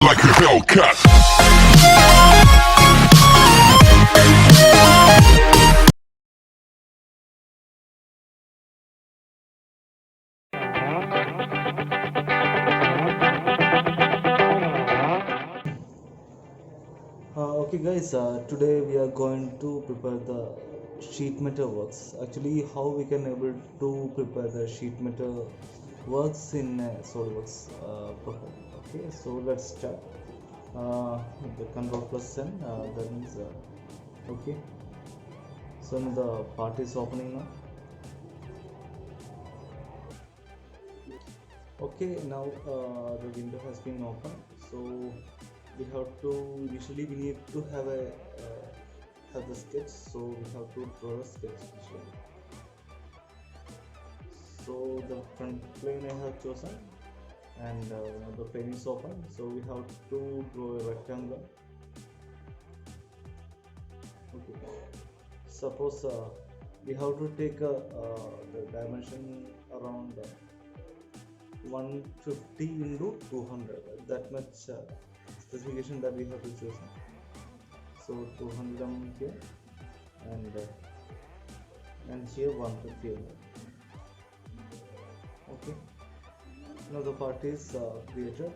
like a Hellcat. Okay guys, today we are going to prepare the sheet metal works. Actually, how we can able to prepare the sheet metal works in SolidWorks profile. Okay, so let's start. The Control plus N, that means okay. So now the part is opening now. Okay, now the window has been opened. So we have to initially we need to have the sketch. So we have to draw a sketch initially. So the front plane I have chosen, and now the plane is open. So we have to draw a rectangle. Okay. Suppose we have to take the dimension around 150 into 200. That much specification that we have to choose. So 200 here, and here 150 mm. Okay. Now the part is created.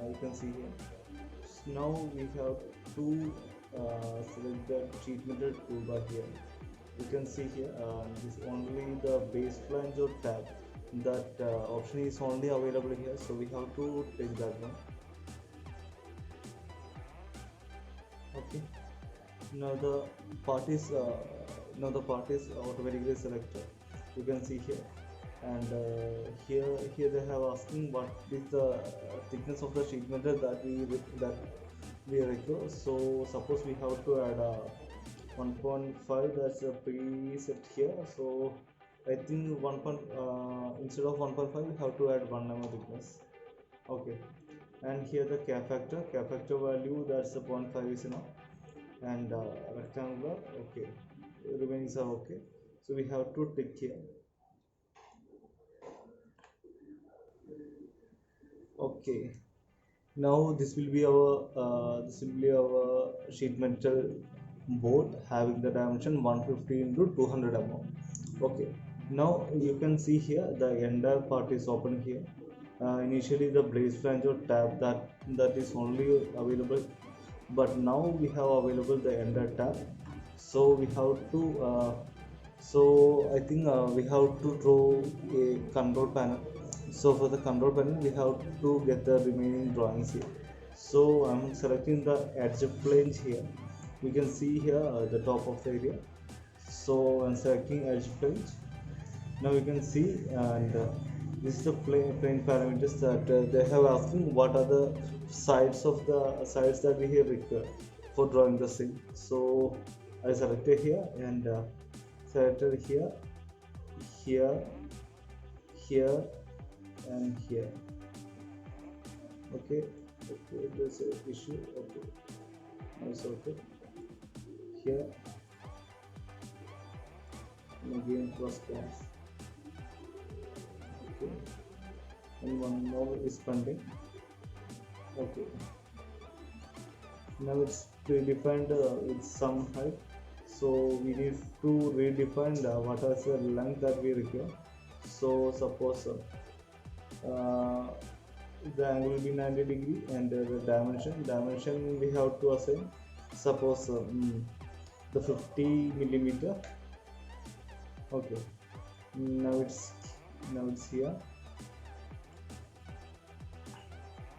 You can see here. Now we have to select the sheet metal toolbar here. You can see here this only the base flange or tab, that option is only available here, so we have to take that one. Okay, now the part is automatically selected. You can see here, and here they have asking what is the thickness of the sheet metal that we require. So suppose we have to add 1.5, that's a preset here. So I think instead of 1.5 we have to add 1 mm thickness. Okay, and here the cap factor value, that's a 0.5 is enough, and rectangular, okay, remains are okay. So we have to tick here. Okay, now this will be our sheet metal board having the dimension 150 into 200 mm. Okay, now you can see here the entire part is open here. Initially the blaze flange or tab, that is only available, but now we have available the entire tab. So we have to so I think we have to draw a control panel. So for the control panel we have to get the remaining drawings here. So I'm selecting the edge flange here. You can see here the top of the area. So I'm selecting edge flange. Now you can see, and this is the plane parameters that they have asking what are the sides that we here require for drawing the scene. So I selected here, and selected here, here, here, and here. Okay, there's an issue. Okay, now it's okay. Here, and again plus plus. Okay, and one more is pending. Okay, now it's predefined with some height. So we need to redefine what is the length that we require. So suppose the angle will be 90 degree, and the dimension we have to assign. Suppose the 50 millimeter. Okay, now it's here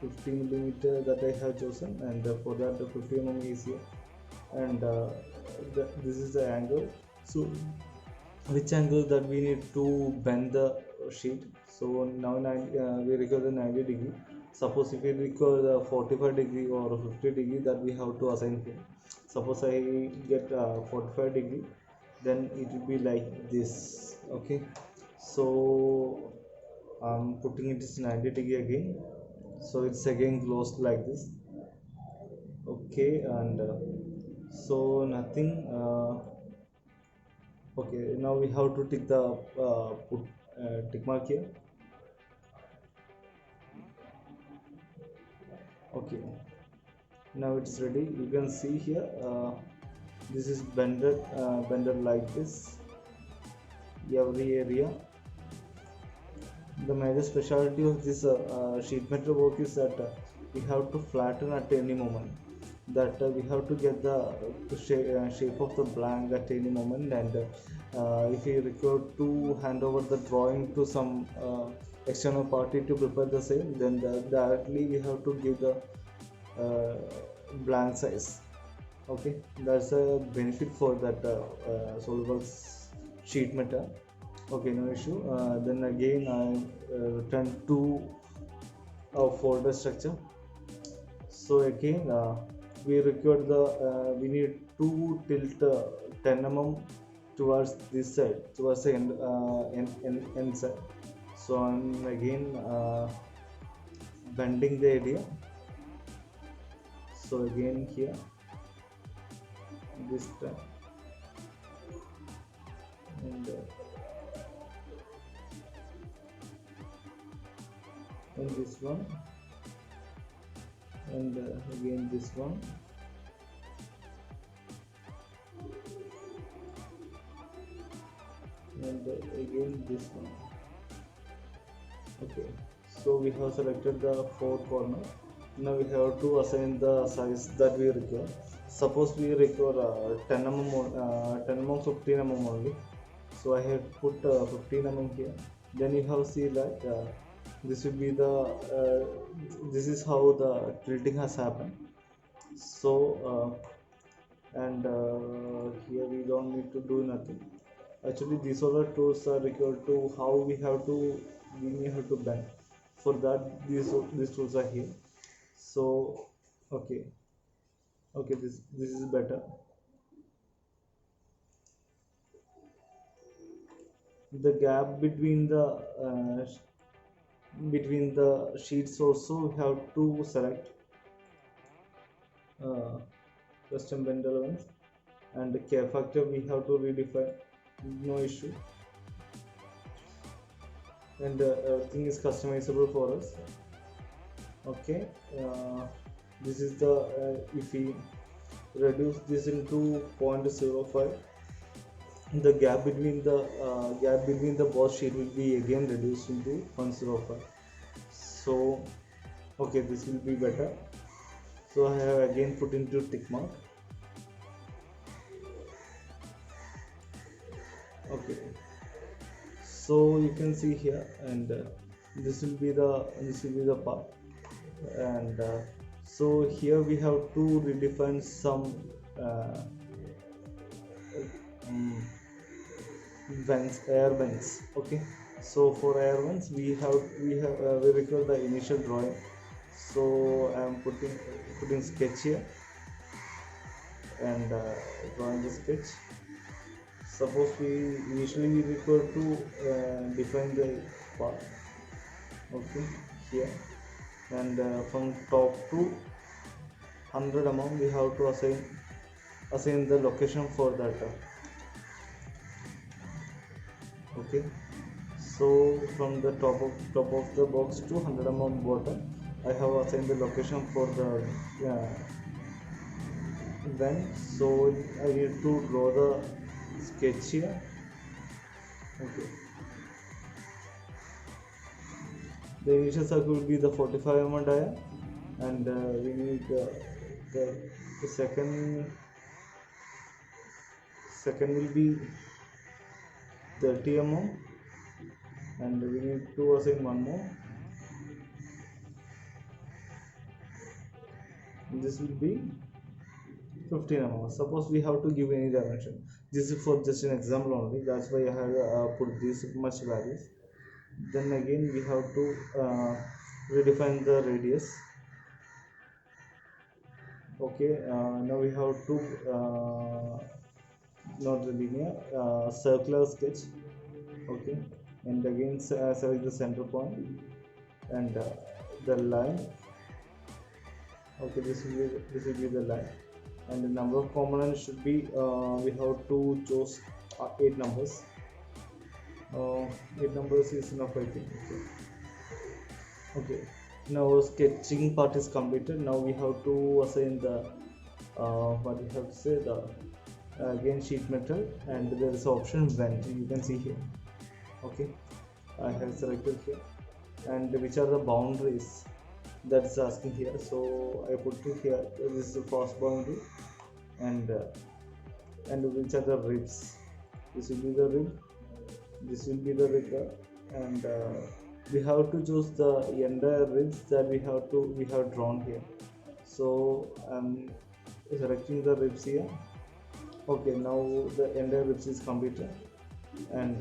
50 millimeter that I have chosen, and for that the 50 mm is here, and this is the angle. So which angle that we need to bend the sheet. So now we require the 90 degree. Suppose if we require the 45 degree or 50 degree, that we have to assign here. Suppose I get 45 degree, then it will be like this. Okay, so I'm putting it is 90 degree again, so it's again closed like this. Okay, and so nothing. Okay, now we have to tick the put tick mark here. Okay, Now it's ready. You can see here, this is bended like this every area. The major specialty of this sheet metal work is that we have to flatten at any moment, that we have to get the shape of the blank at any moment, and if we require to hand over the drawing to some external party to prepare the same, then directly we have to give the uh, blank size. Okay, that's a benefit for that SolidWorks sheet metal. Okay, no issue. Then again I return to our folder structure. So again we require the we need to tilt 10 mm towards this side, towards the end side. So I'm again bending the area. So again here, this time, and this one, and again this one, and again this one. Okay, so we have selected the four corner. Now we have to assign the size that we require. Suppose we require 10 mm, 10 mm, 15 mm only. So I have put 15 mm here. Then you have see that this will be the this is how the tilting has happened. So and here we don't need to do nothing. Actually these are the tools are required to how we have to bend. For that these tools are here. So okay, this is better. The gap between the sheets also we have to select uh, custom bend allowance, and the K factor we have to redefine, no issue, and everything is customizable for us. Okay, this is the if we reduce this into 0.05, the gap between the boss sheet will be again reduced into 0.05. So okay, this will be better. So I have again put into tick mark. Okay, so you can see here, and this will be the part, and so here we have to redefine some uh, um, air vents. Okay, so for air vents we require the initial drawing. So I am putting sketch here, and drawing the sketch. Suppose we initially we require to define the part. Okay, here, and from top to 100 mm we have to assign the location for that. Okay, so from the top of the box to 100 mm bottom, I have assigned the location for the vent. So I need to draw the sketch here. Okay, the initial circle will be the 45 mm dia, and we need the second will be 30 mm, and we need to assign one more. This will be 15 mm. Suppose we have to give any dimension. This is for just an example only. That's why I have put this much values. Then again we have to redefine the radius. Okay, now we have to not the linear, circular sketch. Okay, and again select the center point and the line. Okay, this will be the line, and the number of components should be we have to choose 8 numbers. 8 numbers is enough, I think. Okay, Now sketching part is completed. Now we have to assign the what we have to say, the again sheet metal, and there is option vent, you can see here. Okay, I have selected here, and which are the boundaries that's asking here, so I put it here. This is the first boundary, and which are the ribs. This will be the rib, this will be the rib, and we have to choose the entire ribs that we have drawn here. So I'm selecting the ribs here. Okay, now the entire ribs is completed, and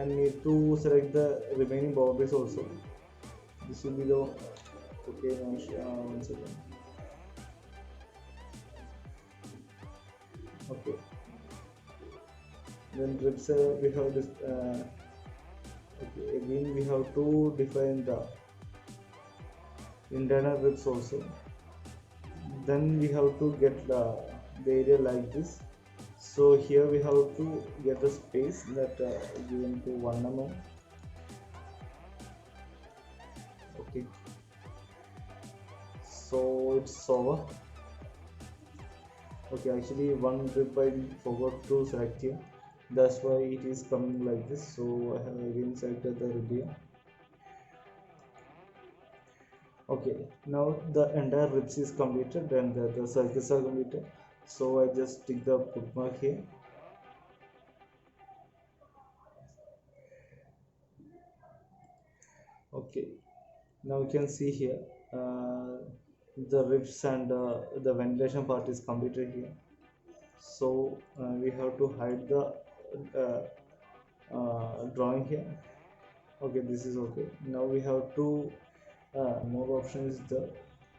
need to select the remaining boundaries also. This will be the okay. Now one second. Okay, then ribs we have this. Okay, again we have to define the internal ribs also. Then we have to get the area like this. So here we have to get the space that given to 1 mm. Okay, so it's over. Okay, actually one rib I forgot to select here, that's why it is coming like this. So I have again selected the rib here. Okay, now the entire ribs is completed and the circles are completed. So I just stick the bookmark mark here. Okay, now you can see here the ribs and the ventilation part is completed here. So we have to hide the drawing here. Okay, this is okay. Now we have to more option is the,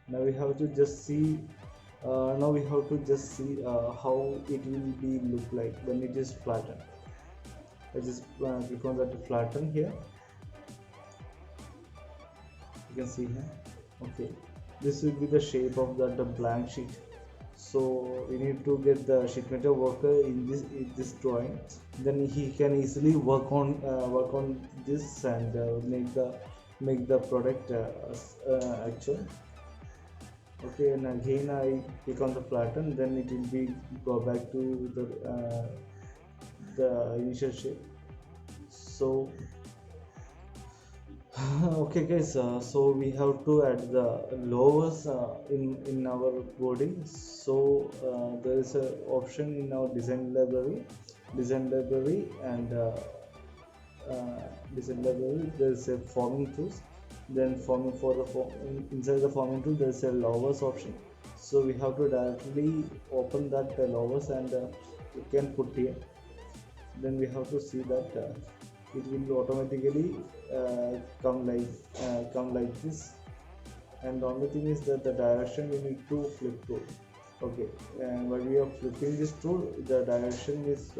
now we have to just see how it will be look like when it is flattened. I just click on that flatten here. You can see here. Okay, this will be the shape of the blank sheet. So we need to get the sheet metal worker in this drawing, then he can easily work on this and make the product actual. Okay, and again I click on the flatten, then it will be go back to the initial shape. So okay guys, so we have to add the lowers in our body. So there is a option in our design library, and design library there is a forming tools. Then forming for the inside the forming tool there is a lowers option. So we have to directly open that lowers and you can put here. Then we have to see that it will automatically come like this. And the only thing is that the direction we need to flip to. Okay, and while we are flipping this tool, the direction is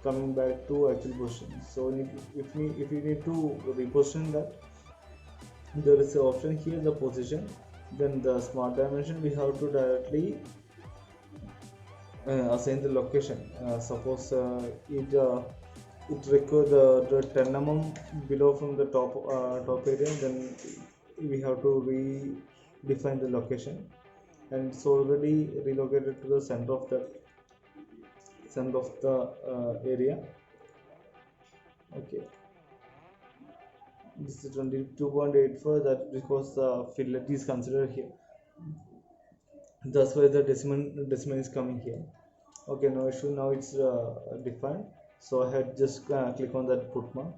coming back to actual position. So if we need to reposition that, there is an option here, the position. Then the smart dimension we have to directly assign the location. Suppose it requires the 10 mm below from the top area, then we have to redefine the location, and it's already relocated to the center of the area. Okay, this is 22.84, that because the fidelity is considered here, that's why the decimal is coming here. Okay, no issue, now it's defined. So I had just click on that bookmark.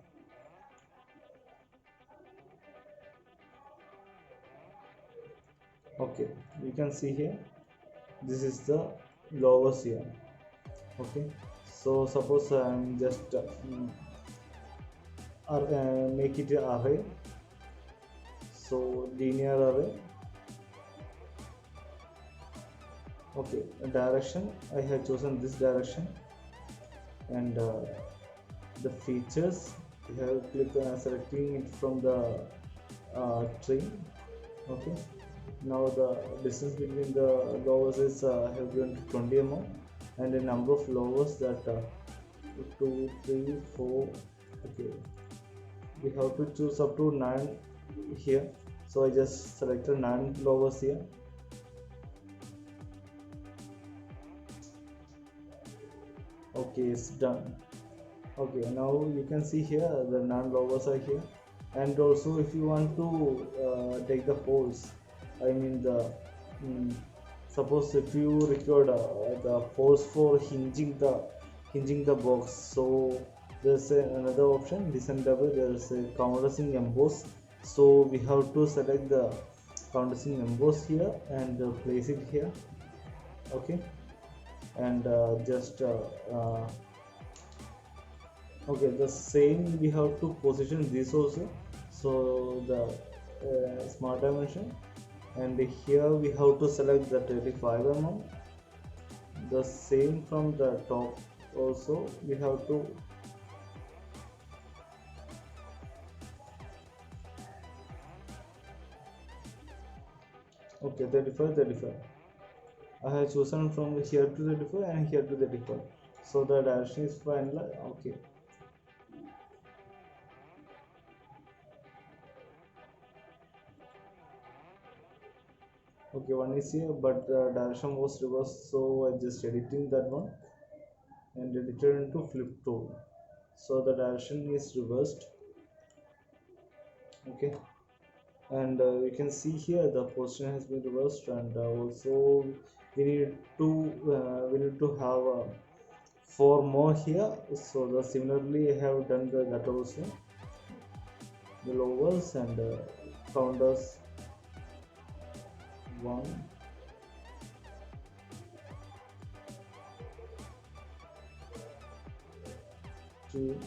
Okay, you can see here, this is the lowers here. Okay, so suppose I'm just make it an array. So linear array. Okay, direction I have chosen this direction, and the features we have clicked on selecting it from the tree. Okay, now the distance between the lowers is have given 20 mm, and the number of lowers that 2, 3, 4. Okay, we have to choose up to 9 here. So I just selected none logos here. Okay, it's done. Okay, now you can see here the none logos are here. And also if you want to take the force, I mean the suppose if you record the force for hinging the box, so there's another option descendable. There's a countersink emboss, so we have to select the countersink emboss here and place it here. Okay, and just okay, the same we have to position this also. So the smart dimension, and here we have to select the 35 mm. The same from the top also we have to okay 35. I have chosen from here to 35 and here to 35, so the direction is final. Okay, okay, one is here but the direction was reversed, so I just editing that one and edited into flip tool, so the direction is reversed. Okay, and you can see here the position has been reversed, and also we need to have four more here. So the similarly I have done that also, the lowers and counters 1 2.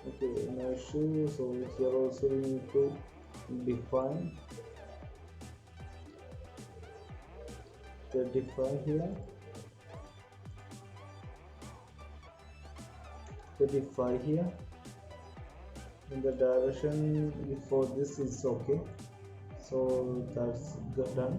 Okay, no issue. So here also we need to define 35 here, 35 here, in the direction for this is okay, so that's done.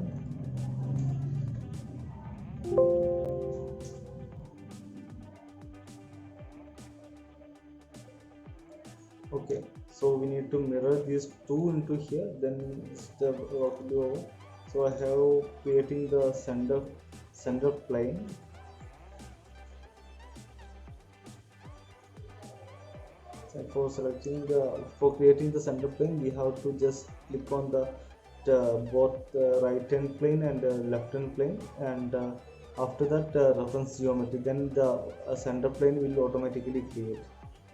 Okay, so we need to mirror these two into here, then the work will be over. So I have creating the center plane. So for creating the center plane, we have to just click on the both right hand plane and left hand plane, and after that reference geometry, then the center plane will automatically create.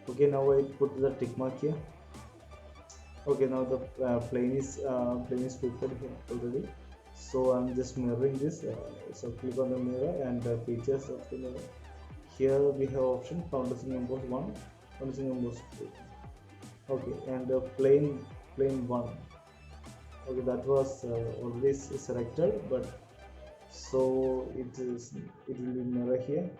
Okay, now I put the tick mark here. Okay, now the plane is prepared here already, so I'm just mirroring this. So click on the mirror and features of the mirror. Here we have option countersink emboss 1, countersink emboss 2. Okay, and plane 1. Okay, that was already selected, but so it will be mirror here.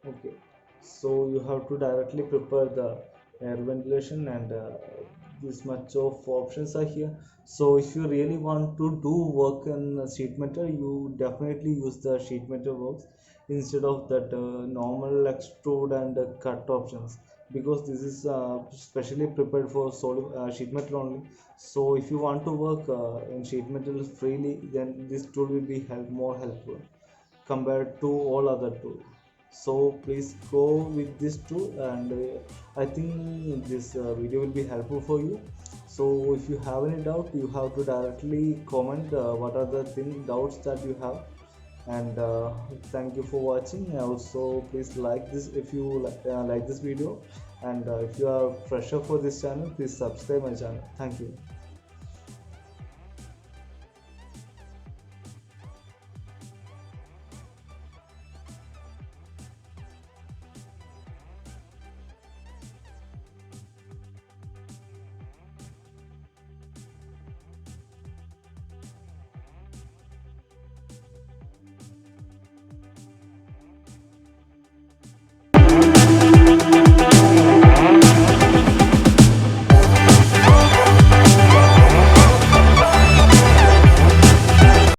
Okay, so you have to directly prepare the air ventilation, and this much of options are here. So if you really want to do work in sheet metal, you definitely use the sheet metal works instead of that normal extrude and cut options, because this is specially prepared for solid sheet metal only. So if you want to work in sheet metal freely, then this tool will be more helpful compared to all other tools. So please go with this tool, and I think this video will be helpful for you. So if you have any doubt, you have to directly comment what are the doubts that you have. And thank you for watching. Also please like this if you like this video, and if you are fresher for this channel, please subscribe my channel. Thank you.